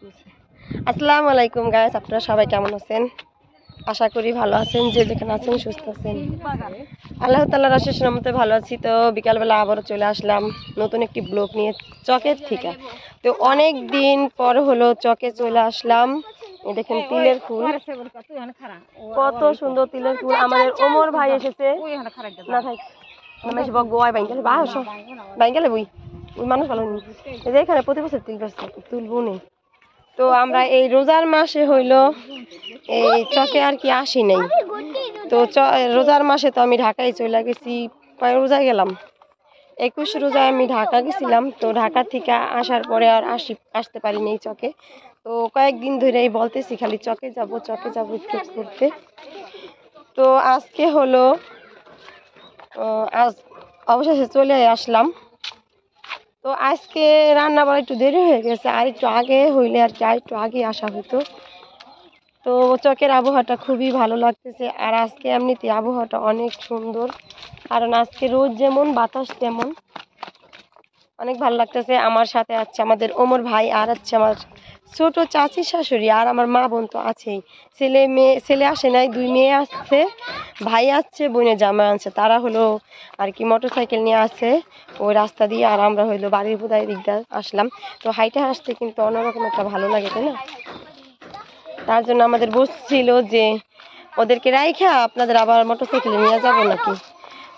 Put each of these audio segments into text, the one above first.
আসসালামু আলাইকুম গাইস, আপনারা সবাই কেমন আছেন? আশা করি ভালো আছেন, যে যেখানে আছেন সুস্থ আছেন। আল্লাহ তাআলার অশেষ রহমতে ভালো আছি। তো বিকালবেলা আবারও চলে আসলাম নতুন একটি ব্লগ নিয়ে চকের থেকে। তো অনেক দিন পর হলো চকে চলে আসলাম। এই দেখেন তিলের ফুল, কত সুন্দর তিলের ফুল। আমাদের ওমর ভাই এসেছে না ভাই বাইঙ্গালে বই ওই মানুষ ভালো নেই, এই যে এখানে প্রতি বছর তিল বেচছে, তুলবো নেই। তো আমরা এই রোজার মাসে হইলো এই চকে আর কি আসি নাই। তো রোজার মাসে তো আমি ঢাকায় চলে গেছি। কয় রোজায় গেলাম, 21 রোজায় আমি ঢাকা গেছিলাম। তো ঢাকা থেকে আসার পরে আর আসতে পারিনি এই চকে। তো কয়েকদিন ধরেই বলতেছি খালি চকে যাব একটু ঘুরতে। তো আজকে হলো আজ অবশেষে চলে আসলাম। তো আজকে রান্না বাড়া একটু দেরি হয়ে গেছে, আর একটু আগে হইলে আর কি আর একটু আগে আসা হতো। তো চকের আবহাওয়াটা খুবই ভালো লাগতেছে, আর আজকে এমনিতে আবহাওয়াটা অনেক সুন্দর, কারণ আজকে রোদ যেমন বাতাস তেমন, অনেক ভালো লাগতেছে। আমার সাথে আছে আমাদের ওমর ভাই, আর আছে আমার ছোট চাচি শাশুড়ি, আর আমার মা বোন তো আছেই। ছেলে আসে নাই, 2 মেয়ে আসছে, ভাই আসছে, বোনের জামাই আনছে। তারা হলো আর কি মোটরসাইকেল নিয়ে আসছে ওই রাস্তা দিয়ে, আর আমরা হইলো বাড়ির বোধাই দিকটা আসলাম। তো হাইটে আসতে কিন্তু অন্যরকম একটা ভালো লাগে, তাই না? তার জন্য আমাদের বসছিল যে ওদেরকে রাইখা আপনাদের আবার মোটরসাইকেলে নিয়ে যাবো নাকি।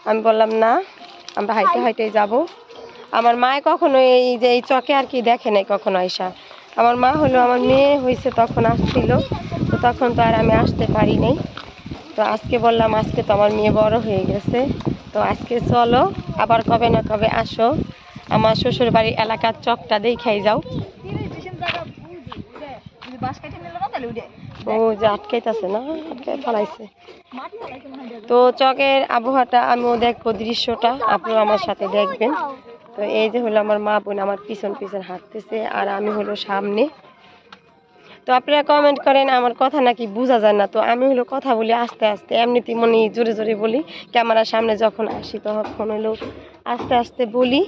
আমি বললাম না, আমরা হাইটে যাব। আমার মা কখনো এই যে এই চকে আর কি দেখে নাই কখনো আইসা। আমার মা হলো আমার মেয়ে হয়েছে তখন আসছিল, তো তখন তো আর আমি আসতে পারি নাই। তো আজকে বললাম আজকে তো আমার মেয়ে বড় হয়ে গেছে, তো আজকে চলো আবার কবে না কবে আসো, আমার শ্বশুর বাড়ির এলাকার চকটা দেখাই যাও। ও যে আটকাইতেছে না, আটকাই ফেলাইছে। তো চকের আবহাওয়াটা আমিও দেখবো, দৃশ্যটা আপনারা আমার সাথে দেখবেন। তো এই যে হলো আমার মা বোন আমার পিছন হাঁটতেছে, আর আমি হলো সামনে। তো আপনারা কমেন্ট করেন আমার কথা নাকি বোঝা যায় না। তো আমি হলো কথা বলি আস্তে আস্তে, এমনিতেই মনে জোরে জোরে বলি, ক্যামেরার সামনে যখন আসি তখন হলো আস্তে আস্তে বলি,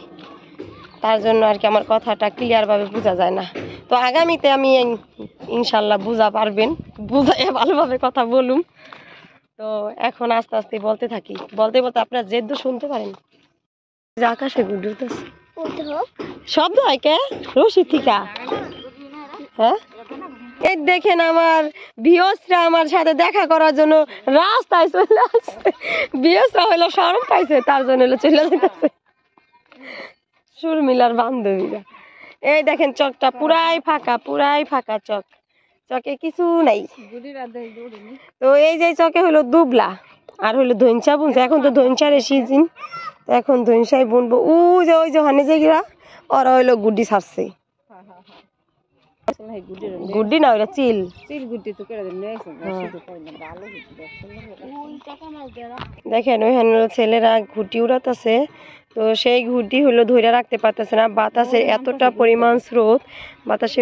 তার জন্য আর কি আমার কথাটা ক্লিয়ারভাবে বোঝা যায় না। তো আগামীতে আমি ইনশাল্লাহ বুঝা পারবেন, বুঝাইয়া ভালোভাবে কথা বলুম। তো এখন আস্তে আস্তে বলতে থাকি, বলতে বলতে আপনারা জেদ্দ শুনতে পারেন। আকাশে গুডুতেছে শব্দ হয় কে রশি থিকা। হ্যাঁ, এই দেখেন আমার ভিউয়ার্সরা আমার সাথে দেখা করার জন্য রাস্তায় চলে আসছে। ভিউয়ার্সরা হইলো শরম পাইছে, তার জন্য হলো চলে যেতেছে সুরমিলার বান্ধবীরা। এই দেখেন চকটা পুরাই ফাঁকা চক, চকে কিছু নাই। তো এই যে চকে হলো দুবলা, আর হলো ধইনচা বুনছে। এখন তো ধইনচারের সিজন, তো এখন ধইনচাই বুনবো। ওই যে হানে যে গিরা ওরা হইলো গুড্ডি ছাড়ছে। গুড্ডি না, ওইটা চিল দেখেন। ওইখানে ছেলেরা ঘুটি উড়াতেছে, তো সেই ঘুটি হলো ধরে রাখতে পারতেছে না, বাতাসের এতটা পরিমাণ স্রোত, বাতাসে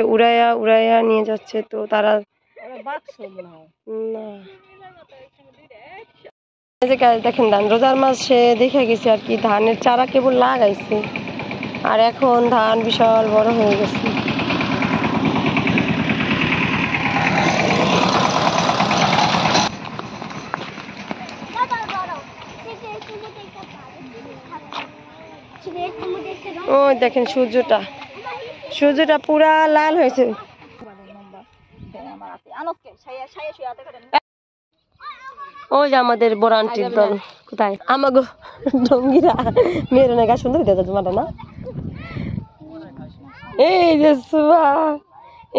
উড়াইয়া নিয়ে যাচ্ছে। তো তারা না দেখেন ধান রোজার মাসে দেখে গেছে আর কি, ধানের চারা কেবল লাগাইছে, আর এখন ধান বিশাল বড় হয়ে গেছে। ওই দেখেন সূর্যটা পুরা লাল হয়েছে। ওই যে আমাদের বড় আন্টির দল কোথায়, আমাগো ডঙ্গিরা মেয়ের না গা সুন্দর দেখা তোমার না। এই যে সুবা,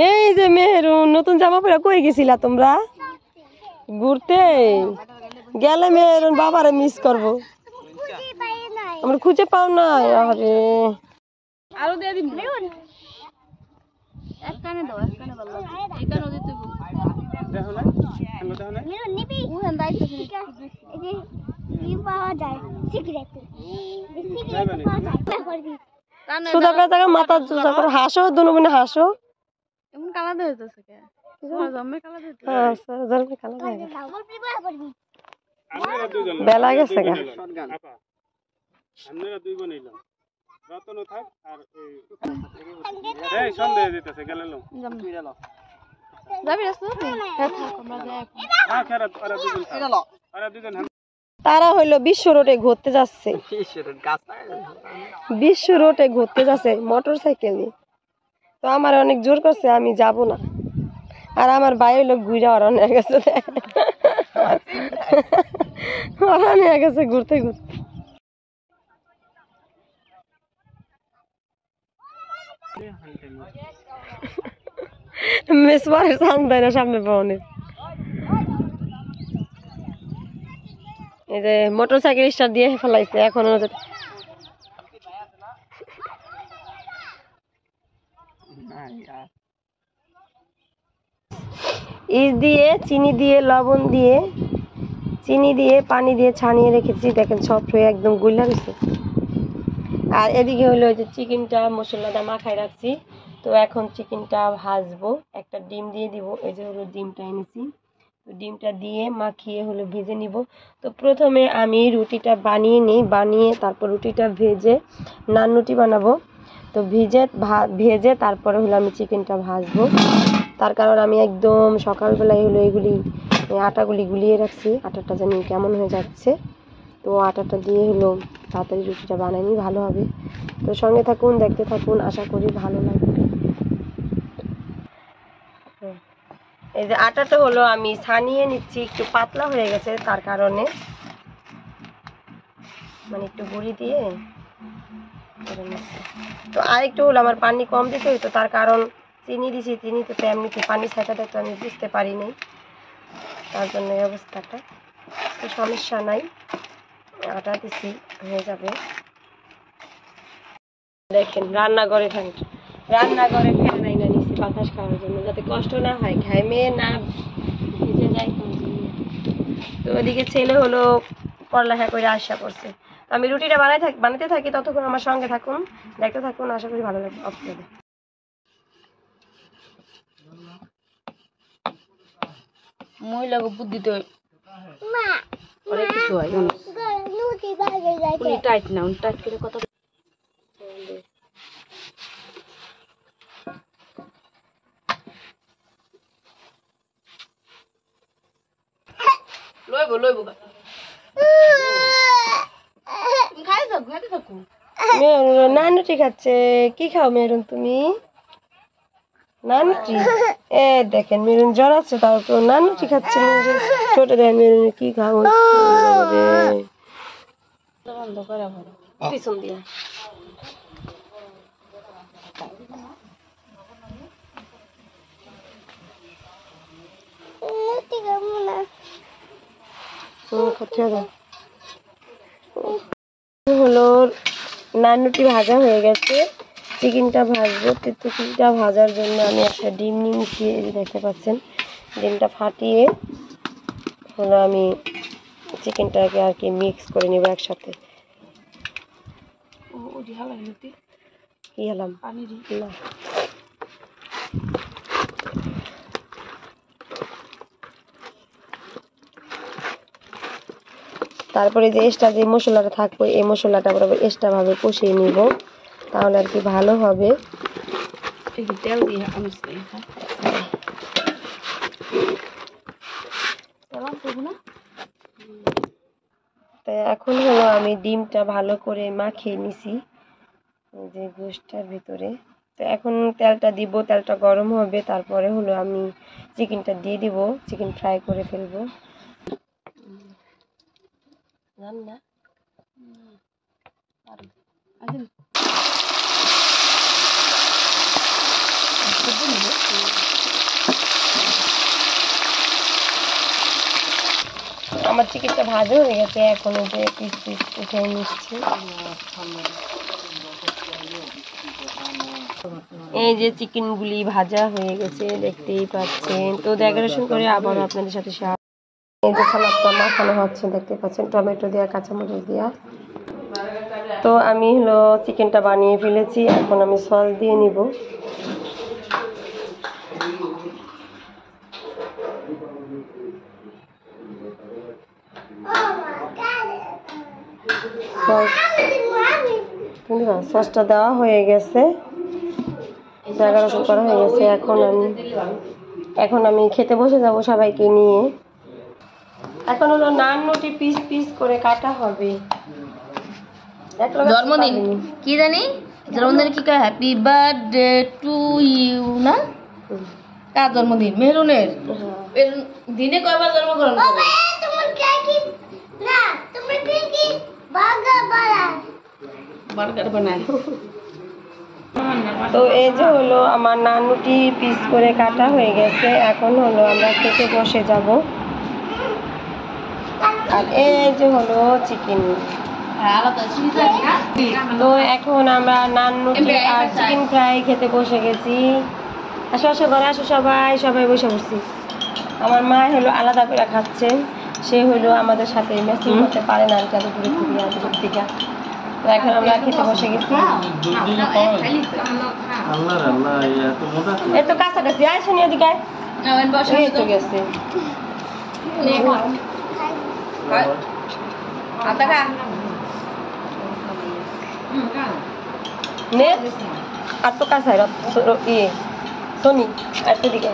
এই যে মেহেরুন নতুন জামা পরে কই গেছিলা তোমরা ঘুরতে? গেলে মেহেরুন বাবারে মিস করবো, আমরা খুঁজে পাও না। আরে আরো দিয়ে দিন, এক কানে দাও, এক কানে ভালো এই কানে দিতে দেখো না মেরুন নিবি ওখান দাইতে এই যে কি পাওয়া যায় সিগারেট পাওয়া যায়। সুদা কাটা মাথা জুজা করে হাসো, দুনো বোনে হাসো। এমন কালা হইতেছে কে জম্মে কালা হইতেছে। হ্যাঁ জম্মে কালা হয়ে গেছে, বেলা গেছে গা। আপনারা দুই বোন এলাম, রতন থাক আর এই সন্দেহ দিতেছে গেলে লো যাবি রাস্তা আমরা যাই না খেরা ওরা দুজন ওরা দুজন তারা হইলো বিশ্ব রোডে ঘুরতে যাচ্ছে বিশ্ব রোডে ঘুরতে যাচ্ছে মোটরসাইকেল নিয়ে। তো আমার অনেক জোর করছে আমি যাব না, আর আমার ভাই হইলো ঘুরে অরণ্য গেছে অরণ্য গেছে ঘুরতে ঘুরতে। মেসবারের সাউন্ড দেয় না সামনে পাওনে। এই যে মোটরসাইকেল স্টার্ট দিয়ে ফেলাইছে এখনো ইস দিয়ে চিনি দিয়ে লবণ দিয়ে চিনি দিয়ে পানি দিয়ে ছানিয়ে রেখেছি, দেখেন সফট হয়ে একদম গুলা গেছে। আর এদিকে হলো ওই যে চিকেনটা মশলাটা মাখায় রাখছি, তো এখন চিকেনটা ভাজবো। একটা ডিম দিয়ে দিব, এই যে হলো ডিমটা এনেছি, তো ডিমটা দিয়ে মাখিয়ে হলো ভেজে নিব। তো প্রথমে আমি রুটিটা বানিয়ে নিই, বানিয়ে তারপর রুটিটা ভেজে নান রুটি বানাবো। তো ভেজে তারপরে হলো আমি চিকেনটা ভাজবো। তার কারণ আমি একদম সকালবেলায় হলো এগুলি আটাগুলি গুলিয়ে রাখছি, আটাটা জানি কেমন হয়ে যাচ্ছে। তো আটাটা দিয়ে হলো তাড়াতাড়ি রুটিটা বানাইনি ভালো হবে। তো সঙ্গে থাকুন, দেখতে থাকুন, আশা করি ভালো লাগবে। এই যে আটাটা হলো আমি ছানিয়ে নিচ্ছি, একটু পাতলা হয়ে গেছে তার কারণে, মানে একটু গুঁড়ি দিয়ে করে নিচ্ছি। তো আর একটু হলো আমার পানি কম দিতে হইতো, তার কারণ চিনি দিছি, চিনিতে তো এমনিতে পানি ছাইটাটা তো আমি বুঝতে পারিনি, তার জন্য এই অবস্থাটা। তো সমস্যা নাই, আটা দিছি হয়ে যাবে। দেখেন রান্নাঘরে ফেলে নাই না নিচ্ছি বাতাস খাওয়ার জন্য, যাতে কষ্ট না হয়, ঘামে না ভিজে যায়। তো ওদিকে ছেলে হলো পড়ালেখা করে আসা করছে। তো আমি রুটিটা বানাতে থাকি, ততক্ষণ আমার সঙ্গে থাকুন, দেখতে থাকুন, আশা করি ভালো লাগবে আপনাদের। মহিলাকে বুদ্ধিতে অনেক কিছু হয়, টাইট না টাইট করে কথা লইব নানুটি খাচ্ছে। কি খাও মেরুন তুমি? নানুটি। এ দেখেন মেরুন জ্বর আছে, তাও তো নানুটি খাচ্ছে। ছোট দেখেন মেরুন কি খাও বন্ধ করা পিছন দিয়া। হলো নানুটি ভাজা হয়ে গেছে, চিকেনটা ভাজবো। চিকেনটা ভাজার জন্য আমি একটা ডিম নিয়েছি, দেখতে পাচ্ছেন। ডিমটা ফাটিয়ে হলো আমি চিকেনটাকে আর কি মিক্স করে নেব একসাথে। কি হলাম না, তারপরে যে এক্সট্রা যে মশলাটা থাকবে এই মশলাটা বরাবর এক্সট্রা ভাবে কষিয়ে নিব, তাহলে আর কি ভালো হবে। তেল দিয়ে তাই এখন হলো আমি ডিমটা ভালো করে মাখিয়ে নিছি যে গোশটার ভিতরে। তো এখন তেলটা দিব, তেলটা গরম হবে, তারপরে হলো আমি চিকেনটা দিয়ে দিব, চিকেন ফ্রাই করে ফেলবো। রান্না আমার চিকেনটা ভাজা হয়ে গেছে, এখন যে পিস পিস উঠে নিচ্ছি। এই যে চিকেনগুলি ভাজা হয়ে গেছে দেখতেই পাচ্ছেন। তো ডেকোরেশন করে আবার আপনাদের সাথে শেয়ার। এই যে সালাদটা মাখানো হচ্ছে দেখতে পাচ্ছেন, টমেটো দেওয়া, কাঁচামরিচ দেওয়া। তো আমি হলো চিকেনটা বানিয়ে ফেলেছি, এখন আমি সস দিয়ে নিব। সসটা দেওয়া হয়ে গেছে, জায়গা রসুন করা হয়ে গেছে। এখন আমি খেতে বসে যাব সবাইকে নিয়ে। এখন হলো নান রুটি পিস পিস করে কাটা হবে। জন্মদিন কি জানি, জন্মদিন কি কয়, হ্যাপি বার্থডে টু ইউ না? কার জন্মদিন? মেহরুনের। দিনে কয়বার জন্মগ্রহণ করে? বার্গার বানায়। তো এই যে হলো আমার নান রুটি পিস করে কাটা হয়ে গেছে। এখন হলো আমরা খেতে বসে যাব। আর এই যে হলো চিকেন। তো এখন আমরা নান রুটি আর চিকেন ফ্রাই খেতে বসে গেছি। আসো আসো ঘরে আসো, সবাই বসে বসছি। আমার মা হলো আলাদা করে খাচ্ছে, সে হলো আমাদের সাথে ম্যাচিং করতে পারে না, যাদের দূরে থেকে আর দূর থেকে। তো এখন আমরা খেতে বসে গেছি। এত কাছাকাছি আসো নি, এদিকে এই তো গেছে। নে আর তো কাছাই ইয়ে সোনি আর তো দিকে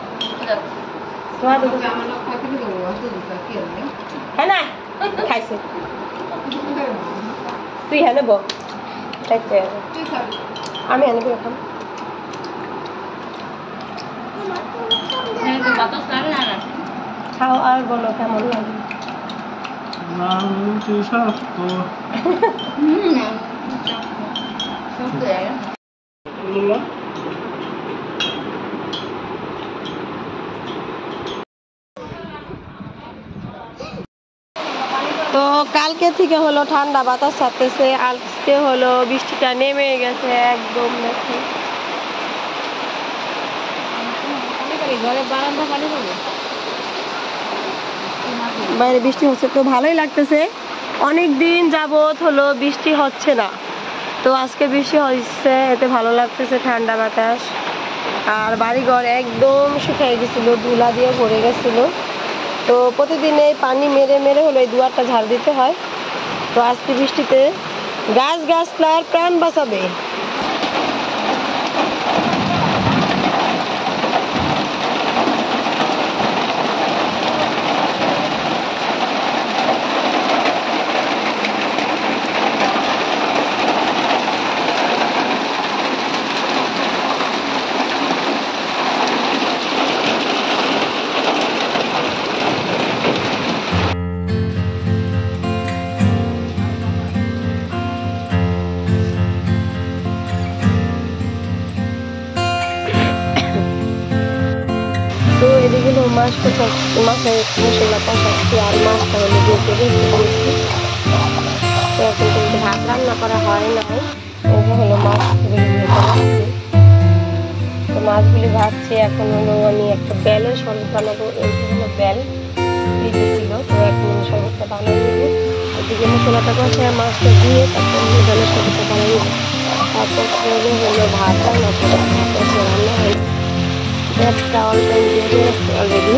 হ্যাঁ না খাইছে তুই হ্যাঁ নেব আমি হ্যাঁ নেব এখন। খাও আর বলো কেমন লাগে। তো কালকে থেকে হলো ঠান্ডা বাতাস ছাড়তেছে, আজকে হলো বৃষ্টিটা নেমে গেছে একদম। দেখি বাইরে বৃষ্টি হচ্ছে, তো ভালোই লাগতেছে। অনেক দিন যাবত হলো বৃষ্টি হচ্ছে না, তো আজকে বৃষ্টি হচ্ছে, এতে ভালো লাগতেছে, ঠান্ডা বাতাস। আর বাড়িঘর একদম শুকিয়ে গেছিল, ধুলা দিয়ে ভরে গেছিল। তো প্রতিদিন এই পানি মেরে মেরে হলো এই দুয়ারটা ঝাড় দিতে হয়। তো আজকে বৃষ্টিতে গাছগাছলার প্রাণ বাঁচাবে। তো এদিকে মাছের মশলা কষাচ্ছি আর মাছটা হলো দিয়ে দিয়েছি। তো এখন কিন্তু ভাত রান্না করা হয় নাই, এই যে হলো মাছগুলি ভাজছি। তো মাছগুলি ভাজছি। এখন হলো আমি একটা বেলের শরবত বানাবো। এই যে হলো বেল দিয়েছিল, তো এখন আমি শরবতটা বানিয়ে দেবো। এদিকে মশলাটা কষে মাছটা দিয়ে তারপর বেলের শরবতটা বানিয়ে দেবো। তারপর হলো ভাত রান্না করে ভাতটা রান্না হয়ে একটা অল টাইম দিয়ে অলরেডি।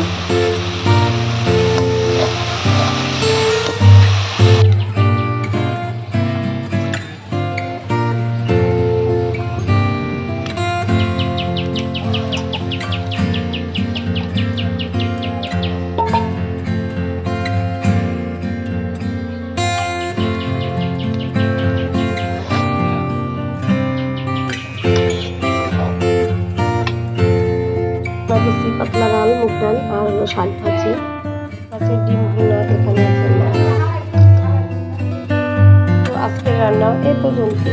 পাতলা ডাল, মুগ ডাল আর হলো শাক ভাজি, মাছের ডিম ভুনা, এখানে আছে মাছ। তো আজকের রান্না এই পর্যন্ত।